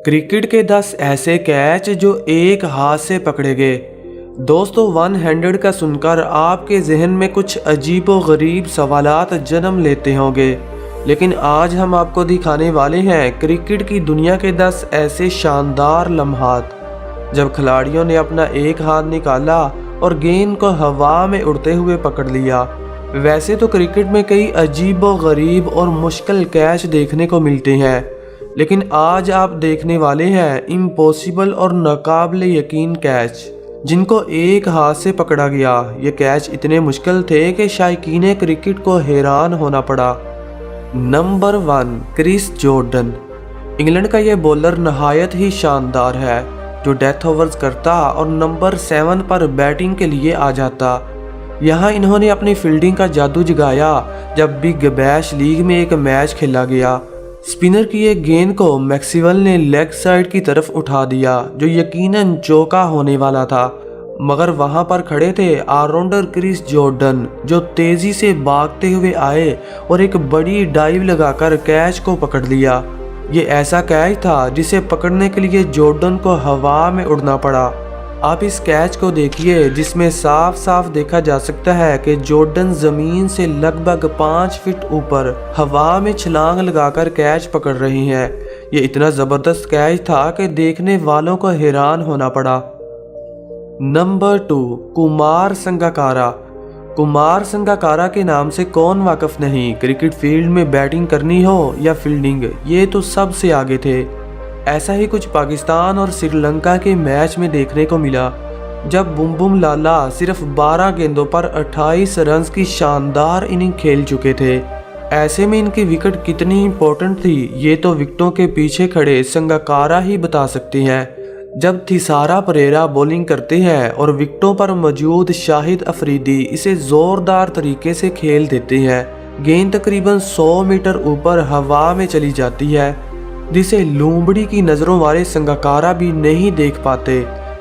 Cricket के 10 ऐसे catch जो एक हाथ से पकड़े गए। दोस्तों, 100 का सुनकर आपके जहन में कुछ अजीबो-गरीब सवालात जन्म लेते होंगे, लेकिन आज हम आपको दिखाने वाले हैं क्रिकेट की दुनिया के 10 ऐसे शानदार लम्हात जब खिलाड़ियों ने अपना एक हाथ निकाला और गेंद को हवा में उड़ते हुए पकड़ लिया। वैसे तो क्रिकेट में कई अजीबो-गरीब और मुश्किल कैच देखने को मिलते हैं, लेकिन आज आप देखने वाले हैं इम्पॉसिबल और नाकाबिले यकीन कैच जिनको एक हाथ से पकड़ा गया। ये कैच इतने मुश्किल थे कि शायकीन क्रिकेट को हैरान होना पड़ा। Number 1, Chris Jordan. इंग्लैंड का ये बॉलर नहायत ही शानदार है जो डेथ ओवर्स करता और नंबर 7 पर बैटिंग के लिए आ जाता। यहाँ इन्होंने अपनी फील्डिंग का जादू जगाया जब बिग बैश लीग में एक मैच खेला गया। स्पिनर की एक गेंद को मैक्सवेल ने लेग साइड की तरफ उठा दिया जो यकीनन चौका होने वाला था, मगर वहां पर खड़े थे ऑलराउंडर क्रिस जॉर्डन जो तेजी से भागते हुए आए और एक बड़ी डाइव लगाकर कैच को पकड़ लिया। ये ऐसा कैच था जिसे पकड़ने के लिए जॉर्डन को हवा में उड़ना पड़ा। आप इस कैच को देखिए जिसमें साफ साफ देखा जा सकता है कि जॉर्डन जमीन से लगभग 5 फीट ऊपर हवा में छलांग लगाकर कैच पकड़ रही हैं। ये इतना जबरदस्त कैच था कि देखने वालों को हैरान होना पड़ा। नंबर 2, कुमार संगकारा। कुमार संगकारा के नाम से कौन वाकिफ नहीं। क्रिकेट फील्ड में बैटिंग करनी हो या फील्डिंग, ये तो सबसे आगे थे। ऐसा ही कुछ पाकिस्तान और श्रीलंका के मैच में देखने को मिला जब बुम बुम लाला सिर्फ 12 गेंदों पर 28 रन की शानदार इनिंग खेल चुके थे। ऐसे में इनकी विकेट कितनी इंपॉर्टेंट थी ये तो विकेटों के पीछे खड़े संगकारा ही बता सकते हैं। जब थिसारा परेरा बॉलिंग करते हैं और विकेटों पर मौजूद शाहिद अफरीदी इसे जोरदार तरीके से खेल देते हैं, गेंद तकरीबन 100 मीटर ऊपर हवा में चली जाती है जिसे लूमड़ी की नज़रों वाले संगकारा भी नहीं देख पाते,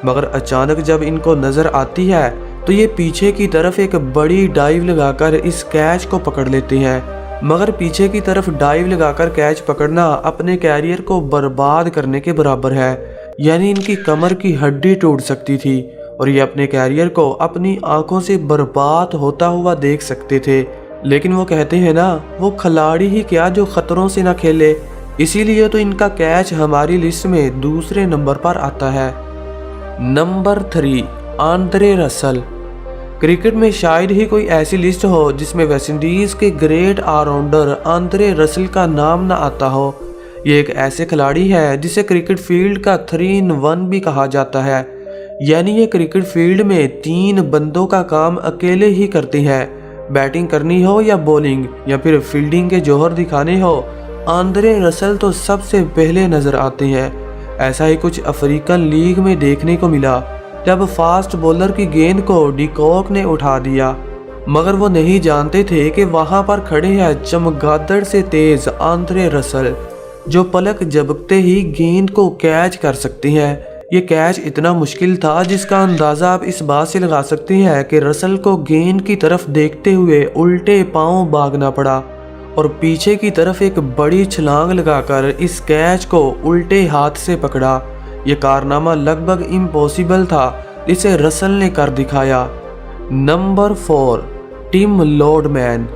मगर अचानक जब इनको नज़र आती है तो ये पीछे की तरफ एक बड़ी डाइव लगाकर इस कैच को पकड़ लेते हैं। मगर पीछे की तरफ डाइव लगाकर कैच पकड़ना अपने कैरियर को बर्बाद करने के बराबर है, यानी इनकी कमर की हड्डी टूट सकती थी और ये अपने कैरियर को अपनी आंखों से बर्बाद होता हुआ देख सकते थे। लेकिन वो कहते हैं ना, वो खिलाड़ी ही क्या जो खतरों से ना खेले, इसीलिए तो इनका कैच हमारी लिस्ट में दूसरे नंबर पर आता है। Number 3, Andre Russell. क्रिकेट में शायद ही कोई ऐसी लिस्ट हो जिसमें वेस्टइंडीज के ग्रेट ऑलराउंडर आंद्रे रसल का नाम ना आता हो। ये एक ऐसे खिलाड़ी है जिसे क्रिकेट फील्ड का 3 in 1 भी कहा जाता है, यानी ये क्रिकेट फील्ड में 3 बंदों का काम अकेले ही करते हैं। बैटिंग करनी हो या बॉलिंग या फिर फील्डिंग के जौहर दिखाने हो, आंद्रे रसल तो सबसे पहले नजर आते हैं। ऐसा ही कुछ अफ्रीकन लीग में देखने को मिला जब फास्ट बॉलर की गेंद को डिकॉक ने उठा दिया, मगर वो नहीं जानते थे कि वहां पर खड़े हैं चमगादड़ से तेज आंद्रे रसल जो पलक झपकते ही गेंद को कैच कर सकते हैं। ये कैच इतना मुश्किल था जिसका अंदाजा आप इस बात से लगा सकते हैं कि रसल को गेंद की तरफ देखते हुए उल्टे पांव भागना पड़ा और पीछे की तरफ एक बड़ी छलांग लगाकर इस कैच को उल्टे हाथ से पकड़ा। यह कारनामा लगभग इम्पॉसिबल था, इसे रसल ने कर दिखाया। Number 4, Tim Lordman.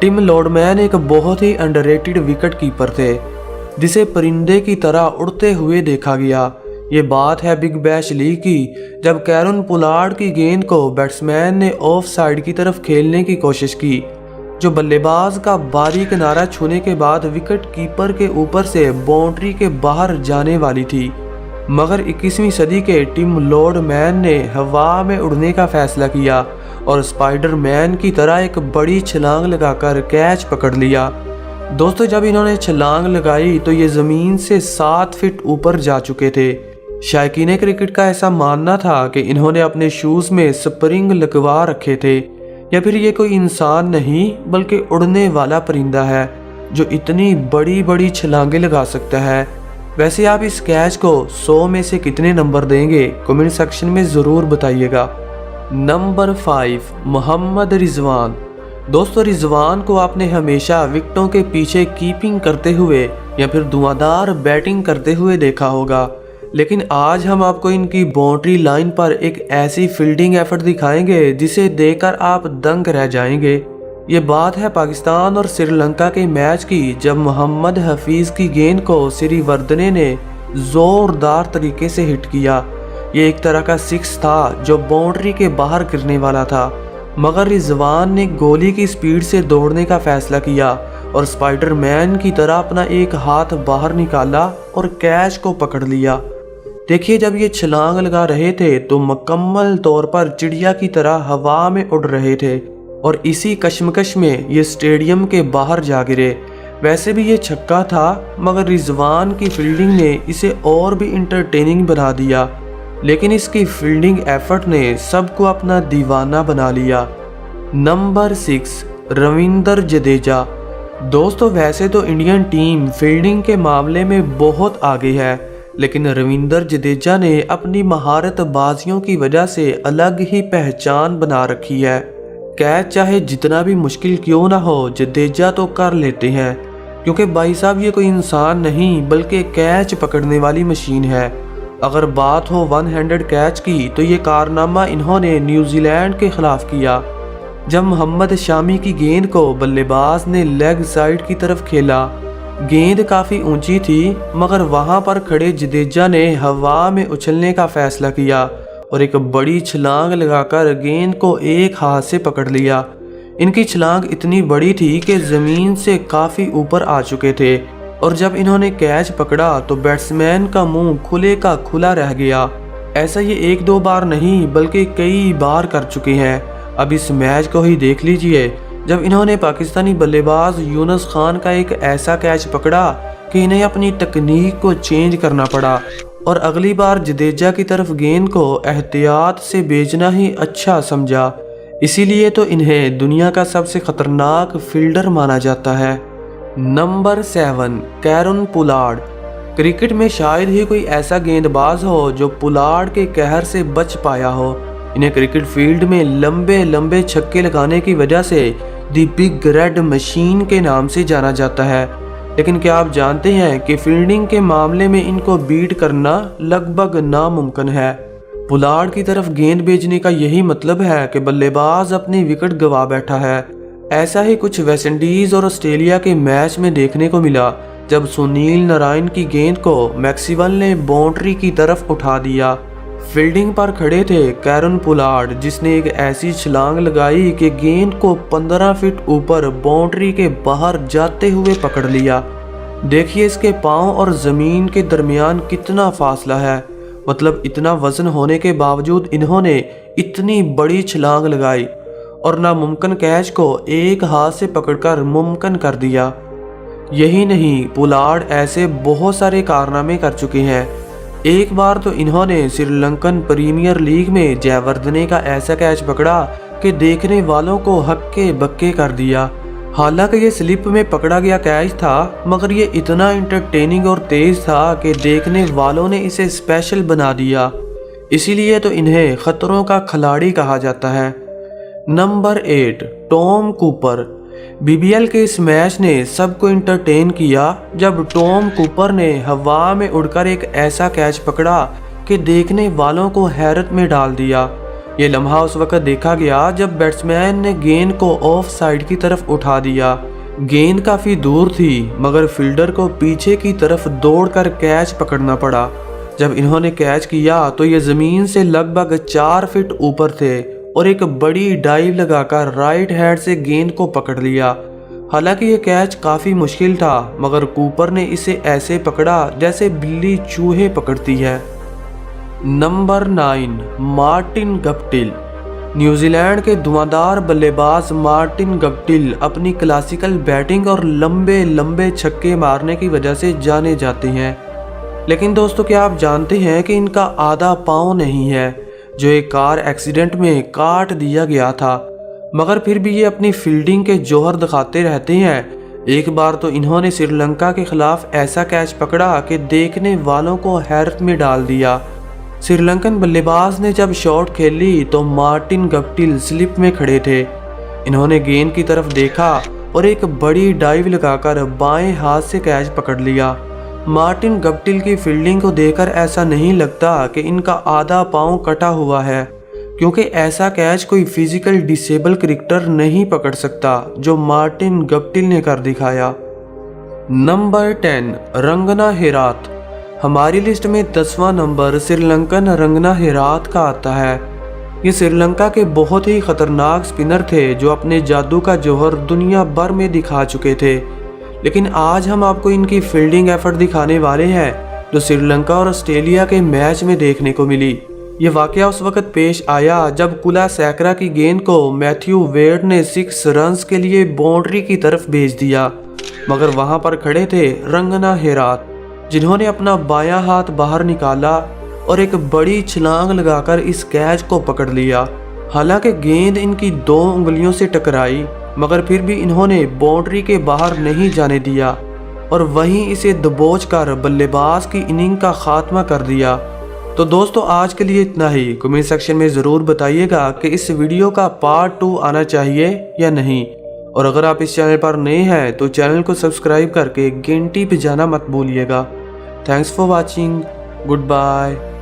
Tim Lordman एक बहुत ही अंडररेटेड विकेट कीपर थे जिसे परिंदे की तरह उड़ते हुए देखा गया। ये बात है बिग बैश लीग की जब कैरन पोलार्ड की गेंद को बैट्समैन ने ऑफ साइड की तरफ खेलने की कोशिश की जो बल्लेबाज का बारी किनारा छूने के बाद विकेट कीपर के ऊपर से बाउंड्री के बाहर जाने वाली थी, मगर 21वीं सदी के टिम लॉर्डमैन ने हवा में उड़ने का फैसला किया और स्पाइडरमैन की तरह एक बड़ी छलांग लगाकर कैच पकड़ लिया। दोस्तों, जब इन्होंने छलांग लगाई तो ये ज़मीन से 7 फीट ऊपर जा चुके थे। शायकीन क्रिकेट का ऐसा मानना था कि इन्होंने अपने शूज़ में स्प्रिंग लगवा रखे थे या फिर ये कोई इंसान नहीं बल्कि उड़ने वाला परिंदा है जो इतनी बड़ी बड़ी छलांगे लगा सकता है। वैसे आप इस कैच को 100 में से कितने नंबर देंगे कमेंट सेक्शन में ज़रूर बताइएगा। नंबर 5, मोहम्मद रिजवान। दोस्तों, रिजवान को आपने हमेशा विकेटों के पीछे कीपिंग करते हुए या फिर धुआंधार बैटिंग करते हुए देखा होगा, लेकिन आज हम आपको इनकी बाउंड्री लाइन पर एक ऐसी फील्डिंग एफर्ट दिखाएंगे जिसे देखकर आप दंग रह जाएंगे। ये बात है पाकिस्तान और श्रीलंका के मैच की, जब मोहम्मद हफीज की गेंद को श्रीवर्धने ने जोरदार तरीके से हिट किया। ये एक तरह का सिक्स था जो बाउंड्री के बाहर गिरने वाला था, मगर रिजवान ने गोली की स्पीड से दौड़ने का फैसला किया और स्पाइडरमैन की तरह अपना एक हाथ बाहर निकाला और कैच को पकड़ लिया। देखिए, जब ये छलांग लगा रहे थे तो मुकम्मल तौर पर चिड़िया की तरह हवा में उड़ रहे थे और इसी कश्मकश में ये स्टेडियम के बाहर जा गिरे। वैसे भी ये छक्का था, मगर रिजवान की फील्डिंग ने इसे और भी इंटरटेनिंग बना दिया, लेकिन इसकी फील्डिंग एफर्ट ने सबको अपना दीवाना बना लिया। नंबर 6, रविंद्र जडेजा। दोस्तों, वैसे तो इंडियन टीम फील्डिंग के मामले में बहुत आगे है, लेकिन रविंद्र जडेजा ने अपनी महारत बाजियों की वजह से अलग ही पहचान बना रखी है। कैच चाहे जितना भी मुश्किल क्यों ना हो, जडेजा तो कर लेते हैं, क्योंकि भाई साहब ये कोई इंसान नहीं बल्कि कैच पकड़ने वाली मशीन है। अगर बात हो वन हैंडेड कैच की, तो ये कारनामा इन्होंने न्यूजीलैंड के खिलाफ किया, जब मोहम्मद शामी की गेंद को बल्लेबाज ने लेग साइड की तरफ खेला। गेंद काफ़ी ऊंची थी, मगर वहां पर खड़े जडेजा ने हवा में उछलने का फैसला किया और एक बड़ी छलांग लगाकर गेंद को एक हाथ से पकड़ लिया। इनकी छलांग इतनी बड़ी थी कि ज़मीन से काफ़ी ऊपर आ चुके थे, और जब इन्होंने कैच पकड़ा तो बैट्समैन का मुंह खुले का खुला रह गया। ऐसा ये एक दो बार नहीं बल्कि कई बार कर चुके हैं। अब इस मैच को ही देख लीजिए, जब इन्होंने पाकिस्तानी बल्लेबाज यूनुस खान का एक ऐसा कैच पकड़ा कि इन्हें अपनी तकनीक को चेंज करना पड़ा और अगली बार जडेजा की तरफ गेंद को एहतियात से भेजना ही अच्छा समझा। इसीलिए तो इन्हें दुनिया का सबसे खतरनाक फील्डर माना जाता है। Number 7, Kieron Pollard. क्रिकेट में शायद ही कोई ऐसा गेंदबाज हो जो पोलार्ड के कहर से बच पाया हो। इन्हें क्रिकेट फील्ड में लंबे लंबे छक्के लगाने की वजह से दी बिग रेड मशीन के नाम से जाना जाता है, लेकिन क्या आप जानते हैं कि फील्डिंग के मामले में इनको बीट करना लगभग नामुमकिन है। पोलार्ड की तरफ गेंद भेजने का यही मतलब है कि बल्लेबाज अपनी विकेट गंवा बैठा है। ऐसा ही कुछ वेस्टइंडीज और ऑस्ट्रेलिया के मैच में देखने को मिला, जब सुनील नारायण की गेंद को मैक्सवेल ने बाउंड्री की तरफ उठा दिया। फील्डिंग पर खड़े थे कैरन पोलार्ड, जिसने एक ऐसी छलांग लगाई कि गेंद को 15 फीट ऊपर बाउंड्री के बाहर जाते हुए पकड़ लिया। देखिए इसके पांव और जमीन के दरमियान कितना फासला है, मतलब इतना वजन होने के बावजूद इन्होंने इतनी बड़ी छलांग लगाई और नामुमकिन कैच को एक हाथ से पकड़कर मुमकिन कर दिया। यही नहीं, पोलार्ड ऐसे बहुत सारे कारनामे कर चुके हैं। एक बार तो इन्होंने श्रीलंकन प्रीमियर लीग में जयवर्धने का ऐसा कैच पकड़ा कि देखने वालों को हक्के बक्के कर दिया। हालांकि ये स्लिप में पकड़ा गया कैच था, मगर ये इतना इंटरटेनिंग और तेज था कि देखने वालों ने इसे स्पेशल बना दिया। इसीलिए तो इन्हें खतरों का खिलाड़ी कहा जाता है। Number 8, Tom Cooper. बीबीएल के इस मैच ने सबको इंटरटेन किया, जब टॉम कूपर ने हवा में उड़कर एक ऐसा कैच पकड़ा कि देखने वालों को हैरत में डाल दिया। ये लम्हा उस वक्त देखा गया जब बैट्समैन ने गेंद को ऑफ साइड की तरफ उठा दिया। गेंद काफ़ी दूर थी, मगर फील्डर को पीछे की तरफ दौड़कर कैच पकड़ना पड़ा। जब इन्होंने कैच किया तो ये ज़मीन से लगभग 4 फीट ऊपर थे और एक बड़ी डाइव लगाकर राइट हैंड से गेंद को पकड़ लिया। हालांकि ये कैच काफ़ी मुश्किल था, मगर कूपर ने इसे ऐसे पकड़ा जैसे बिल्ली चूहे पकड़ती है। Number 9, Martin Guptill. न्यूजीलैंड के धुआंधार बल्लेबाज मार्टिन गप्टिल अपनी क्लासिकल बैटिंग और लंबे लंबे छक्के मारने की वजह से जाने जाते हैं। लेकिन दोस्तों, क्या आप जानते हैं कि इनका आधा पाँव नहीं है, जो एक कार एक्सीडेंट में काट दिया गया था, मगर फिर भी ये अपनी फील्डिंग के जौहर दिखाते रहते हैं। एक बार तो इन्होंने श्रीलंका के खिलाफ ऐसा कैच पकड़ा कि देखने वालों को हैरत में डाल दिया। श्रीलंकन बल्लेबाज ने जब शॉट खेली तो मार्टिन गप्टिल स्लिप में खड़े थे। इन्होंने गेंद की तरफ देखा और एक बड़ी डाइव लगाकर बाएं हाथ से कैच पकड़ लिया। मार्टिन गप्टिल की फील्डिंग को देखकर ऐसा नहीं लगता कि इनका आधा पाँव कटा हुआ है, क्योंकि ऐसा कैच कोई फिजिकल डिसेबल क्रिकेटर नहीं पकड़ सकता जो मार्टिन गप्टिल ने कर दिखाया। नंबर 10 रंगना हेराथ। हमारी लिस्ट में 10वां नंबर श्रीलंकन रंगना हेराथ का आता है। ये श्रीलंका के बहुत ही खतरनाक स्पिनर थे जो अपने जादू का जौहर दुनिया भर में दिखा चुके थे, लेकिन आज हम आपको इनकी फील्डिंग एफर्ट दिखाने वाले हैं जो श्रीलंका और ऑस्ट्रेलिया के मैच में देखने को मिली। ये वाकया उस वक्त पेश आया जब कुलशेखर की गेंद को मैथ्यू वेड ने 6 रन्स के लिए बाउंड्री की तरफ भेज दिया, मगर वहां पर खड़े थे रंगना हेराथ, जिन्होंने अपना बायां हाथ बाहर निकाला और एक बड़ी छलांग लगाकर इस कैच को पकड़ लिया। हालांकि गेंद इनकी 2 उंगलियों से टकराई, मगर फिर भी इन्होंने बाउंड्री के बाहर नहीं जाने दिया और वहीं इसे दबोच कर बल्लेबाज की इनिंग का खात्मा कर दिया। तो दोस्तों आज के लिए इतना ही। कमेंट सेक्शन में ज़रूर बताइएगा कि इस वीडियो का पार्ट 2 आना चाहिए या नहीं, और अगर आप इस चैनल पर नए हैं तो चैनल को सब्सक्राइब करके घंटी बजाना मत भूलिएगा। Thanks for watching. Good bye.